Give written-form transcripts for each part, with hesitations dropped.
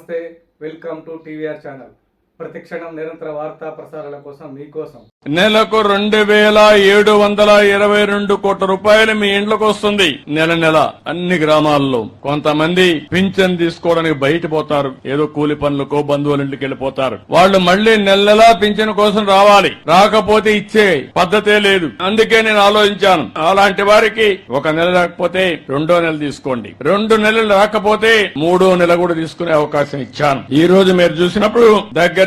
నమస్తే, welcome to TVR channel. ప్రతిక్షణం నిరంతర వార్తా ప్రసారాల కోసం మీకోసం. నెలకు 2722 కోట్ల రూపాయలు మీ ఇంట్లోకి వస్తుంది. నెల అన్ని గ్రామాల్లో కొంతమంది పింఛన్ తీసుకోవడానికి బయట పోతారు, ఏదో కూలి పనులకో బంధువుల ఇంటికి వెళ్ళిపోతారు. వాళ్ళు మళ్లీ నెలలా పింఛన్ కోసం రావాలి, రాకపోతే ఇచ్చే పద్ధతే లేదు. అందుకే నేను ఆలోచించాను, అలాంటి వారికి ఒక నెల రాకపోతే 2వ నెల తీసుకోండి, 2 నెలలు రాకపోతే 3వ నెల కూడా తీసుకునే అవకాశం ఇచ్చాను. ఈ రోజు మీరు చూసినప్పుడు దగ్గర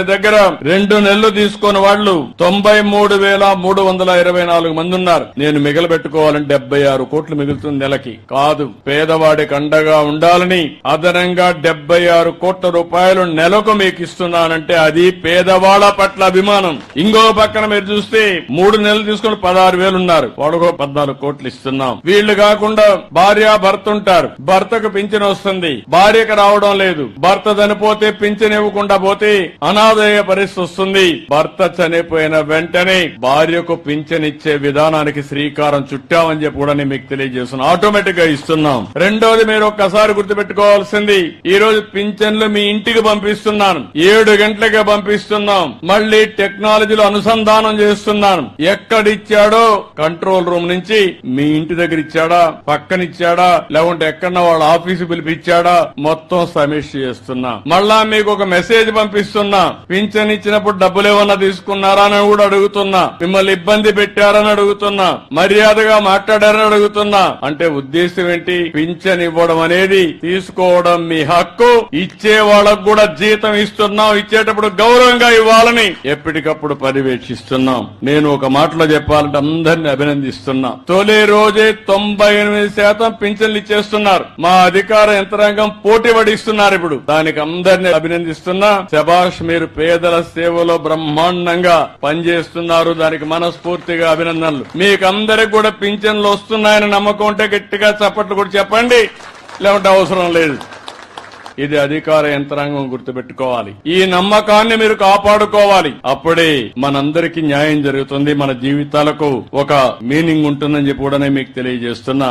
2 నెలలు తీసుకున్న వాళ్ళు 93,324 మంది ఉన్నారు. నేను మిగలబెట్టుకోవాలని 76 కోట్లు మిగులుతుంది నెలకి. కాదు, పేదవాడికి అండగా ఉండాలని అదనంగా 76 కోట్ల రూపాయలు నెలకు మీకు ఇస్తున్నానంటే అది పేదవాళ్ల పట్ల అభిమానం. ఇంకో పక్కన మీరు చూస్తే 3 నెలలు తీసుకుని 16,000 ఉన్నారు, వాళ్ళకు 14 కోట్లు ఇస్తున్నాం. వీళ్లు కాకుండా భార్య భర్త ఉంటారు, భర్తకు పింఛన్ వస్తుంది, భార్యకు రావడం లేదు, భర్త చనిపోతే పింఛన్ ఇవ్వకుండా పోతే అనాథయ పరిస్థితి వస్తుంది. భర్త చనిపోయిన వెంటనే భార్యకు పింఛన్ ఇచ్చే విధానానికి శ్రీకారం చుట్టామని చెప్పి కూడా నేను మీకు తెలియజేస్తున్నాను. ఆటోమేటిక్ గా ఇస్తున్నాం. రెండోది మీరు ఒక్కసారి గుర్తుపెట్టుకోవాల్సింది, ఈ రోజు పింఛన్లు మీ ఇంటికి పంపిస్తున్నాను, 7 గంటలకే పంపిస్తున్నాం. మళ్లీ టెక్నాలజీలో అనుసంధానం చేస్తున్నాను. ఎక్కడిచ్చాడో కంట్రోల్ రూమ్ నుంచి మీ ఇంటి దగ్గర ఇచ్చాడా, పక్కనిచ్చాడా, లేకుంటే ఎక్కడన్నా వాళ్ళ ఆఫీసు పిలిపించాడా, మొత్తం సమీక్ష చేస్తున్నా. మళ్ళా మీకు ఒక మెసేజ్ పంపిస్తున్నా, పింఛన్ ఇచ్చినప్పుడు డబ్బులు ఏమన్నా తీసుకున్నారా అని కూడా అడుగుతున్నా, మిమ్మల్ని ఇబ్బంది పెట్టారని అడుగుతున్నా, మర్యాదగా మాట్లాడారని అడుగుతున్నా. అంటే ఉద్దేశం ఏంటి? పింఛన్ ఇవ్వడం అనేది తీసుకోవడం మీ హక్కు, ఇచ్చే వాళ్ళకు కూడా జీతం ఇస్తున్నాం, ఇచ్చేటప్పుడు గౌరవంగా ఇవ్వాలని ఎప్పటికప్పుడు పర్యవేక్షిస్తున్నాం. నేను ఒక మాటలో చెప్పాలంటే అందరినీ అభినందిస్తున్నా. తొలి రోజే 98% పింఛన్లు ఇచ్చేస్తున్నారు. మా అధికార యంత్రాంగం పోటీ పడిస్తున్నారు. ఇప్పుడు దానికి అందరినీ అభినందిస్తున్నా. శభాష్, మీరు పేదల సేవలో బ్రహ్మాండంగా పనిచేస్తున్నారు, దానికి మనస్ఫూర్తిగా అభినందనలు. మీకందరికి కూడా పింఛన్లు వస్తున్నాయని నమ్మకం ఉంటే గట్టిగా చప్పట్లు కూడా చెప్పండి, లేకుంటే అవసరం లేదు. ఇది అధికార యంత్రాంగం గుర్తుపెట్టుకోవాలి. ఈ నమ్మకాన్ని మీరు కాపాడుకోవాలి. అప్పుడే మనందరికీ న్యాయం జరుగుతుంది, మన జీవితాలకు ఒక మీనింగ్ ఉంటుందని చెప్పి కూడా మీకు తెలియజేస్తున్నా.